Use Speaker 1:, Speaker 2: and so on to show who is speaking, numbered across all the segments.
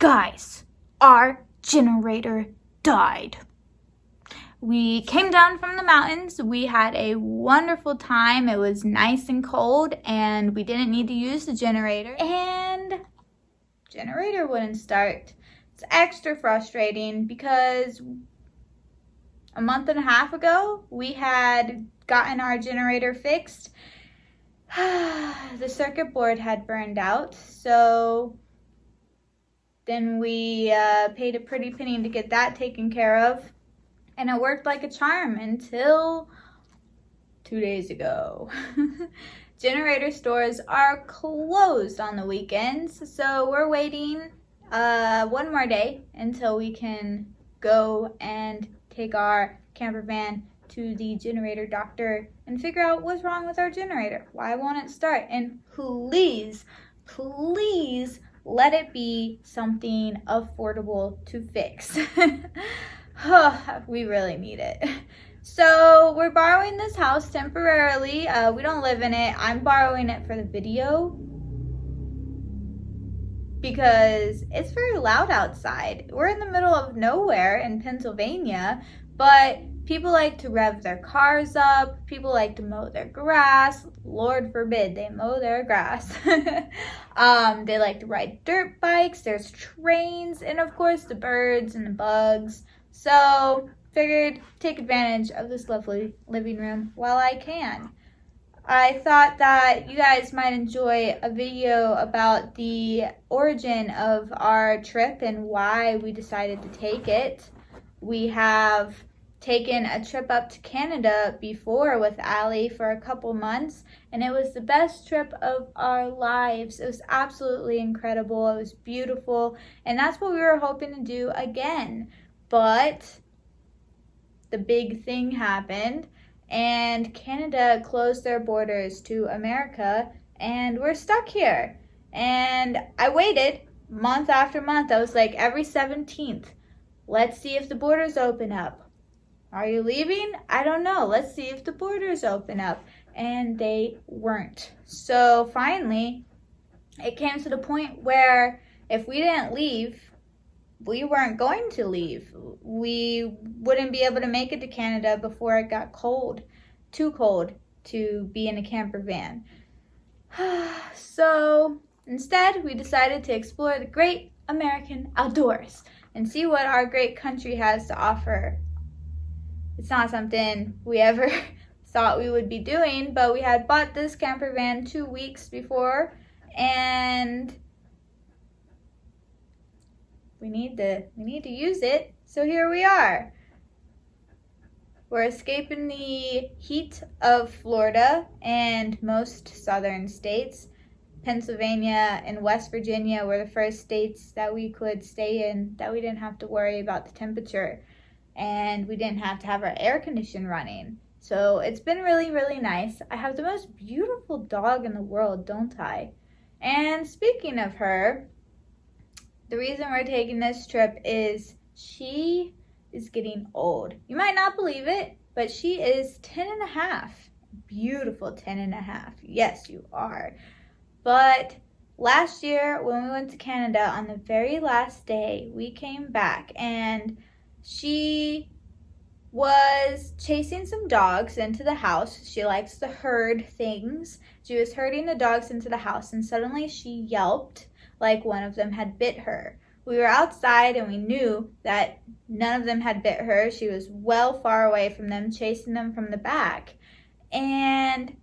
Speaker 1: Guys, our generator died. We came down from the mountains. We had a wonderful time. It was nice and cold and we didn't need to use the generator. And generator wouldn't start. It's extra frustrating because a month and a half ago, we had gotten our generator fixed. The circuit board had burned out, so then we paid a pretty penny to get that taken care of, and it worked like a charm until 2 days ago. Generator stores are closed on the weekends, so we're waiting one more day until we can go and take our camper van to the generator doctor and figure out what's wrong with our generator. Why won't it start? And please let it be something affordable to fix. We really need it. So we're borrowing this house temporarily. We don't live in it. I'm borrowing it for the video because it's very loud outside. We're in the middle of nowhere in Pennsylvania, but people like to rev their cars up. People like to mow their grass. Lord forbid they mow their grass. They like to ride dirt bikes. There's trains, and of course the birds and the bugs. So figured take advantage of this lovely living room while I can. I thought that you guys might enjoy a video about the origin of our trip and why we decided to take it. We have taken a trip up to Canada before with Allie for a couple months, and it was the best trip of our lives. It was absolutely incredible. It was beautiful, and that's what we were hoping to do again. But the big thing happened, and Canada closed their borders to America, and we're stuck here. And I waited month after month. I was like, every 17th, let's see if the borders open up. Are you leaving? I don't know. Let's see if the borders open up. And they weren't. So finally, it came to the point where if we didn't leave, we weren't going to leave. We wouldn't be able to make it to Canada before it got cold, too cold to be in a camper van. So instead, we decided to explore the great American outdoors and see what our great country has to offer. It's not something we ever thought we would be doing, but we had bought this camper van 2 weeks before, and we need to use it. So here we are. We're escaping the heat of Florida and most southern states. Pennsylvania and West Virginia were the first states that we could stay in that we didn't have to worry about the temperature, and we didn't have to have our air conditioner running. So it's been really, really nice. I have the most beautiful dog in the world, don't I? And speaking of her, the reason we're taking this trip is she is getting old. You might not believe it, but she is 10 and a half. Beautiful 10 and a half. Yes, you are. But last year when we went to Canada, on the very last day, we came back and she was chasing some dogs into the house. She likes to herd things. She was herding the dogs into the house, and suddenly she yelped like one of them had bit her. We were outside and we knew that none of them had bit her. She was well far away from them, chasing them from the back. And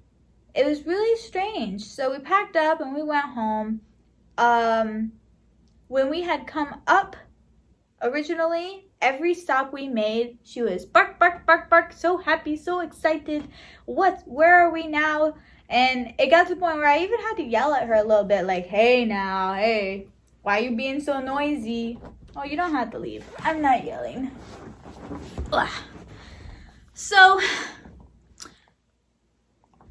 Speaker 1: it was really strange. So we packed up and we went home. When we had come up originally, every stop we made, she was bark, bark, bark, bark, so happy, so excited. Where are we now? And it got to the point where I even had to yell at her a little bit, like, hey now, hey, why are you being so noisy? Oh, you don't have to leave. I'm not yelling. Ugh. So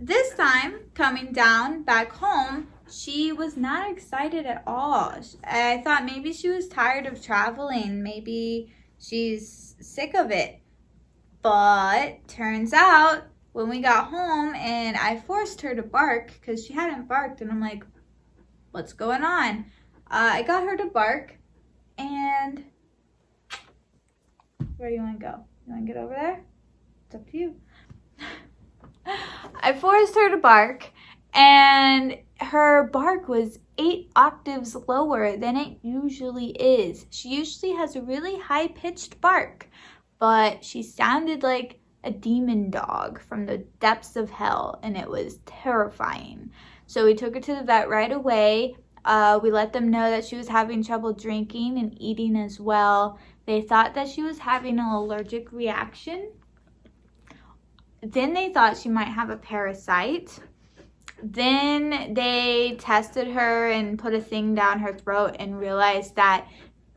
Speaker 1: this time, coming down back home, she was not excited at all. I thought maybe she was tired of traveling. Maybe she's sick of it. But turns out when we got home and I forced her to bark because she hadn't barked, and I'm like, what's going on? I got her to bark, and where do you want to go? You want to get over there? It's up to you. I forced her to bark, and her bark was 8 octaves lower than it usually is. She usually has a really high-pitched bark, but she sounded like a demon dog from the depths of hell, and it was terrifying. So we took her to the vet right away. We let them know that she was having trouble drinking and eating as well. They thought that she was having an allergic reaction. Then they thought she might have a parasite. Then they tested her and put a thing down her throat and realized that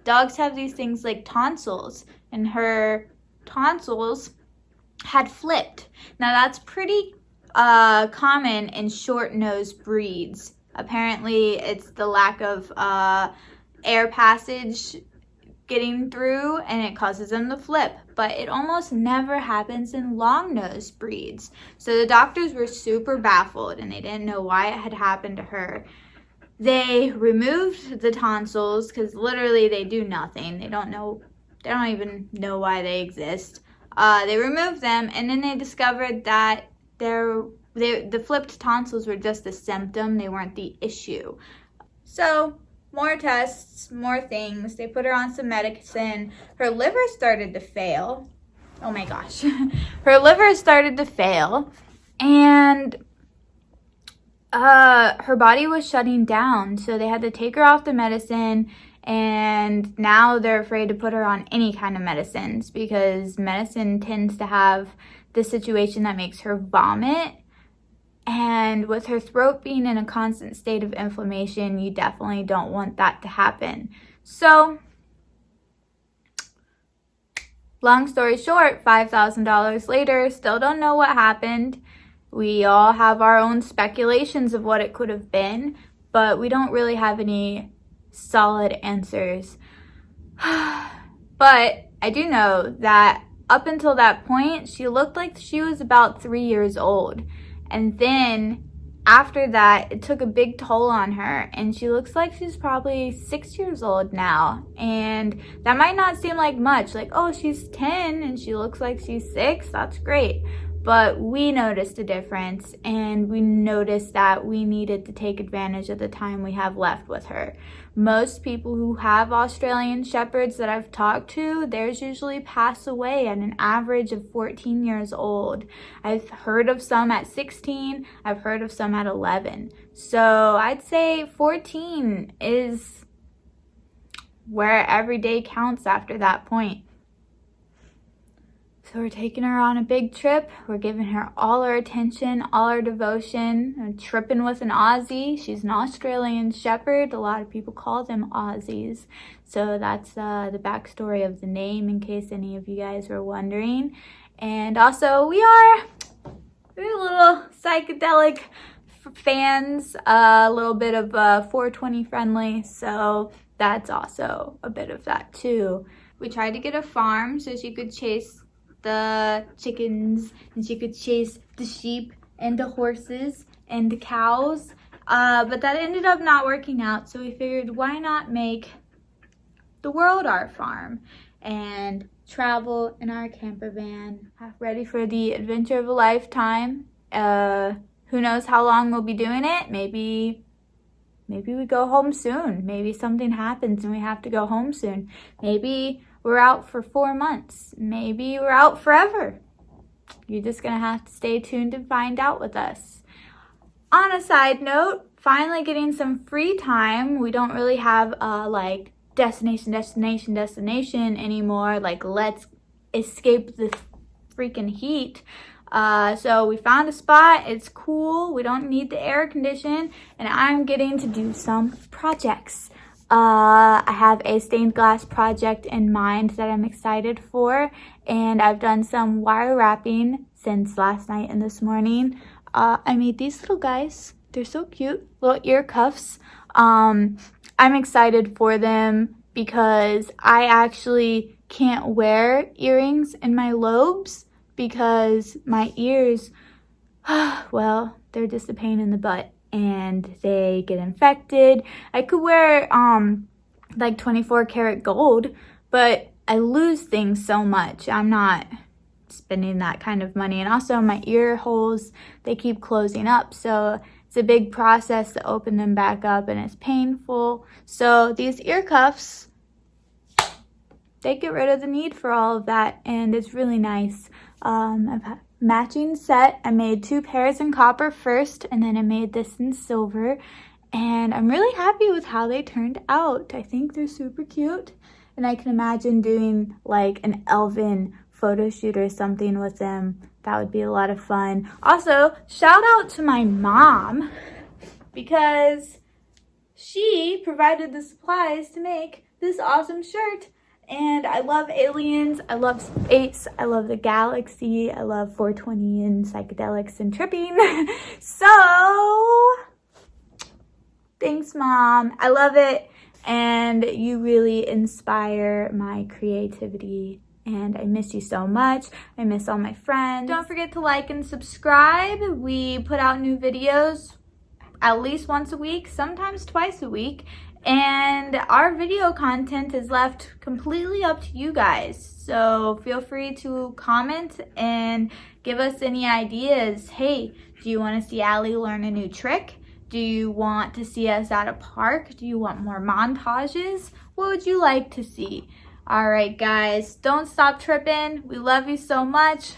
Speaker 1: dogs have these things like tonsils, and her tonsils had flipped. Now that's pretty common in short-nosed breeds. Apparently it's the lack of air passage getting through, and it causes them to flip, but it almost never happens in long-nosed breeds. So the doctors were super baffled, and they didn't know why it had happened to her. They removed the tonsils because literally they do nothing. They don't even know why they exist. They removed them, and then they discovered that the flipped tonsils were just a symptom. They weren't the issue. So more tests, more things. They put her on some medicine. Her liver started to fail. Oh my gosh. Her liver started to fail, and her body was shutting down. So they had to take her off the medicine, and now they're afraid to put her on any kind of medicines because medicine tends to have the situation that makes her vomit. And with her throat being in a constant state of inflammation, you definitely don't want that to happen. So, long story short, $5,000 later, still don't know what happened. We all have our own speculations of what it could have been, but we don't really have any solid answers. But I do know that up until that point, she looked like she was about 3 years old. And then after that, it took a big toll on her, and she looks like she's probably 6 years old now. And that might not seem like much, like, oh, she's 10 and she looks like she's 6, that's great. But we noticed a difference, and we noticed that we needed to take advantage of the time we have left with her. Most people who have Australian Shepherds that I've talked to, theirs usually pass away at an average of 14 years old. I've heard of some at 16, I've heard of some at 11. So I'd say 14 is where every day counts after that point. So we're taking her on a big trip. We're giving her all our attention, all our devotion. We're tripping with an Aussie. She's an Australian Shepherd. A lot of people call them Aussies. So that's the backstory of the name, in case any of you guys were wondering. And also, we're a little psychedelic fans, a little bit of 420 friendly. So that's also a bit of that too. We tried to get a farm so she could chase the chickens, and she could chase the sheep and the horses and the cows, but that ended up not working out. So we figured, why not make the world our farm and travel in our camper van, ready for the adventure of a lifetime. Who knows how long we'll be doing it? Maybe we go home soon. Maybe something happens and we have to go home soon. Maybe we're out for 4 months. Maybe we're out forever. You're just going to have to stay tuned and find out with us. On a side note, finally getting some free time. We don't really have like destination anymore. Like, let's escape the freaking heat. So we found a spot. It's cool. We don't need the air condition, and I'm getting to do some projects. I have a stained glass project in mind that I'm excited for, and I've done some wire wrapping since last night and this morning. I made these little guys. They're so cute, little ear cuffs. I'm excited for them because I actually can't wear earrings in my lobes because my ears, well, they're just a pain in the butt and they get infected. I could wear like 24 karat gold, but I lose things so much. I'm not spending that kind of money. And also my ear holes, they keep closing up, so it's a big process to open them back up and it's painful. So these ear cuffs, they get rid of the need for all of that, and it's really nice. I've had matching set. I made 2 pairs in copper first, and then I made this in silver, and I'm really happy with how they turned out. I think they're super cute, and I can imagine doing like an elven photo shoot or something with them. That would be a lot of fun. Also, shout out to my mom, because she provided the supplies to make this awesome shirt. And I love aliens, I love space, I love the galaxy, I love 420 and psychedelics and tripping. So, thanks, Mom. I love it, and you really inspire my creativity. And I miss you so much. I miss all my friends. Don't forget to like and subscribe. We put out new videos at least once a week, sometimes twice a week. And our video content is left completely up to you guys. So feel free to comment and give us any ideas. Hey, do you want to see Allie learn a new trick? Do you want to see us at a park? Do you want more montages? What would you like to see? All right, guys, don't stop tripping. We love you so much.